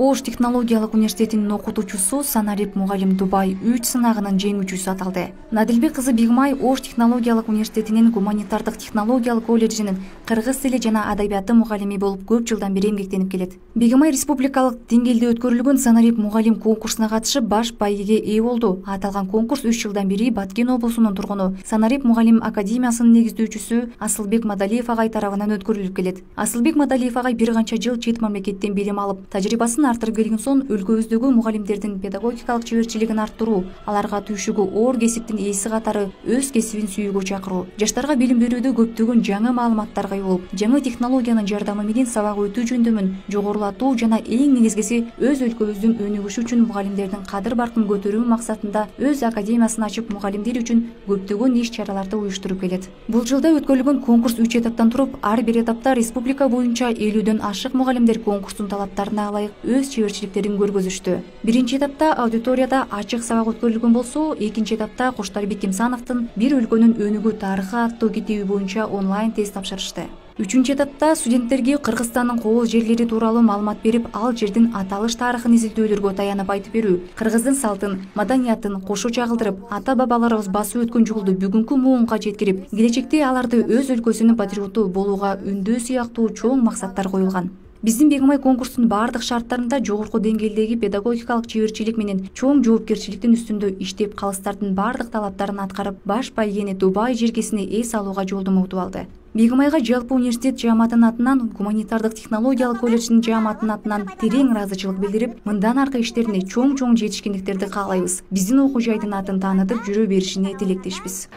Ош технологиялык университетинин окутуучусу Санарип мугалим Дубай 3 сынагынын жеңүүчүсү аталды. Надилбек кызы Бигмай Ош технологиялык университетинин гуманитардык технологиялык колледжинин кыргыз тили жана адабияты мугалими болуп көп жылдан бери эмгектенип келет. Бигмай республикалык деңгээлде өткөрүлгөн Санарип мугалим конкурсуна катышып баш байгеге ээ болду. Аталган конкурс 3 жылдан бери Баткен облусунун тургуну Санарип мугалим академиясынын негиздөөчүсү Асылбек Мадалиев агай тарабынан өткөрүлүп келет. Асылбек Мадалиев агай бир канча жыл чет мамлекеттен билим алып, тажрыйбасын арттырып келген соң өлкөбүздөгү мугалимдердин педагогикалык чеберчилигин арттыруу, аларга түйшүгү оор кесиптин ээси катары өз кесибин сүйүүгө чакыруу, жаштарга билим берүүдө көптөгөн жаңы маалыматтарга үй болуп, жаңы технологиянын жардамы менен сабак өтүү жөндөмүн жогорулатуу жана эң негизгиси өз өлкөбүздүн өнүгүшү үчүн мугалимдердин кадыр-баркын көтөрүү максатында өз академиясын ачып, мугалимдер үчүн көптөгөн иш-чараларды уюштуруп келет. Бул жылда өткөрүлгөн конкурс 3 этаптан туруп, ар бир этапта республика боюнча 50дөн ашык мугалимдер конкурстун талаптарына ылайык өз чеберчиликтерин көргөзүштү. Биринчи этапта аудиторияда ачык сабак өткөрүлгөн болсо, экинчи этапта Куштарбек Кимсановдун «Бир өлкөнүн өнүгүү тарыхы» аттуу китеби боюнча онлайн тест тапшырышты. Үчүнчү этапта студенттерге Кыргызстандын кооз жерлери тууралуу маалымат берип, ал жердин аталыш тарыхын изилдөөлөргө таянып айтып берүү, кыргыздын салтын, маданиятын кошо чагылдырып, ата-бабаларыбыз басып өткөн жолду бүгүнкү муунга жеткирип, келечекте аларды өз өлкөсүнүн патриоту болууга үндөө сыяктуу чоң максаттар коюлган. Биздин Бигмай конкурстун бардык шарттарында жогорку деңгээлдеги педагогикалык чеберчилик менен чоң жоопкерчиликтин үстүндө иштеп, калыстардын бардык талаптарын аткарып, баш байгени Дубай жергесине эс алууга жолдомо утуп алды. Бигмайга жалпы университет жааматынын атынан, гуманитардык технологиялык колледждин жааматынын атынан терең ыраазычылык билдирип, мындан аркы иштерине чоң жетишкендиктерди каалайбыз. Биздин окуу жайдын атын таанытып жүрө беришине тилектешпиз.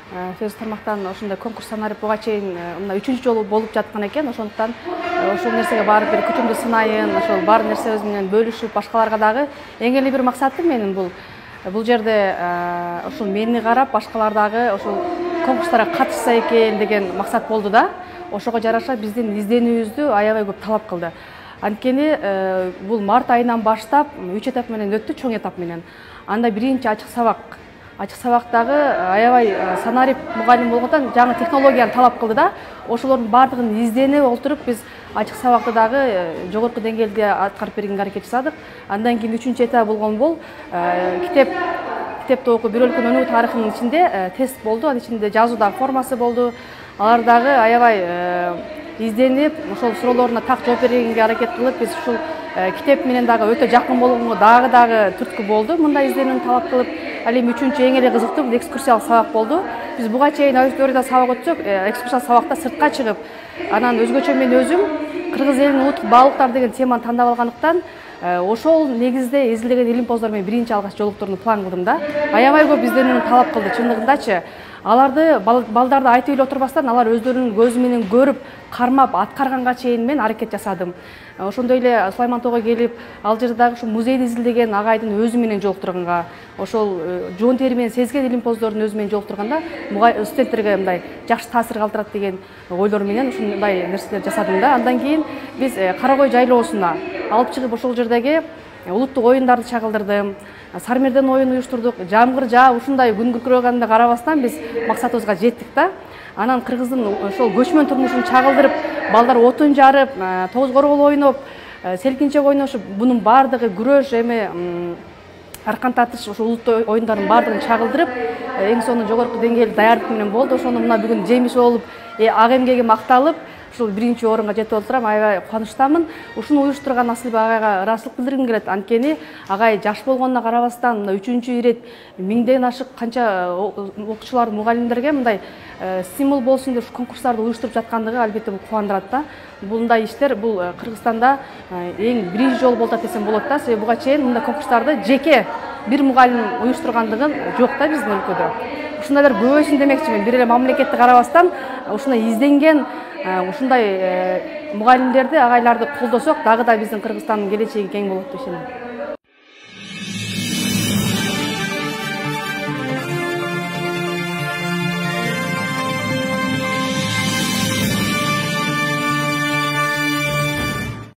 Сөз тармактан ошондой конкурс Санарип буга чейин мына 3-чү жолу болуп жаткан экен. Ошондуктан ошол нерсеге барып бир күчүмдү сынайын, ошол бар нерсе менен бөлүшүп, башкаларга дагы эң эле бир максатым менин бул жерде ошол мени карап, башкалар дагы ошол конкурстарга катышса экен деген максат болду да. Ошого жараша биздин изденүүбүздү аябай көп талап кылды. Анткени бул март айынан баштап 3 этап менен өттү, чоң этап менен. Анда биринчи ачык сабак. Ачык сабактагы аябай Санарип мугалим болгондон жаңы технологияны талап кылды да. Ошолордун бардыгын изденип олтуруп биз ачык сабакты дагы жогорку деңгээлде аткарып бергенге аракет жасадык. Андан кийин 3-чү этап болгон бул китепти окуп, бир өлкөнүн өнүгүү тарыхынын ичинде тест болду, анын ичинде жазуу дагы формасы болду. Алар дагы аябай изденип, ошол суроолоруна так жооп бергенге аракет кылып, биз ушул китеп менен дагы өтө жакын болгонго дагы түрткү болду. Мындай изденүүнү талап кылып, ал эми 3-чү эң эле кызыктуу экскурсиялык сабак болду. Биз буга чейин аудиторияда сабак өтсөк, экскурсиялык сабакта сыртка чыгып, анан өзгөчө мен өзүм кыргыз элинин улуттук баалыктар деген теманы тандап алгандыктан, ошол негизде изилдеген илимпоздор менен биринчи алгач жолуктурууну план кылдым да. Аябай көп изденүүнү талап кылды чындыгындачы. Аларды балдарды айтып эле отурбастан, алар өздөрүнүн көзү менен көрүп, кармап, аткарганга чейин мен аракет жасадым. Ошондой эле Сулайман тоого келип, ал жерде дагы ушу музейди изилдеген агайдын өзү менен жолуктурганга, ошол жоон тери менен сезген илимпоздордун өзү менен жолуктурганда, студенттерге мындай жакшы таасир калтырат деген ойлор менен ушундай нерселерди жасадым да. Андан кийин биз Карагой жайлоосуна алып чыгып, ошол жердеги улуттук оюндарды чагылдырдым. Сармерден оюн уюштурдук. Жамгыр жаап, ушундай күн күркүрөгөнүнө карабастан биз максатыбызга жеттик да. Анан кыргыздын ошол көчмөн турмушун чагылдырып, балдар отун жарып, тогуз коргол ойноп, селкинчек ойношуп, бунун бардыгы күрөш, эми аркан татыш, ошол улуттук оюндардын бардыгын чагылдырып, эң сонун жогорку деңгээлде даярдык менен болду. Ошону мына бүгүн жемиш болуп, ак эмгеги макталып, ушул биринчи орунга жетип отурам. Аябай кубанычтамын. Ушуну уюштурган Асылбек агайга ыраазычылык билдиргим келет. Анткени агай жаш болгонуна карабастан, мына 3-чү ирет 1000ден ашык канча окуучулар, мугалимдерге мындай стимул болсун деп конкурстарды уюштуруп жаткандыгы албетте бул кубандырат да. Мындай иштер бул Кыргызстанда эң биринчи жолу болуп атат десем болот да. Себеби буга чейин мындай конкурстарды жеке бир мугалим уюштургандыгын жок да биздин өлкөдө. Ушундайлар көбөйсүн демекчимин. Бир эле мамлекетти карабастан ушундай изденген ушундай мугалимдерди, агайларды колдосок, дагы да биздин Кыргызстандын келечеги кең болот деп ишенем.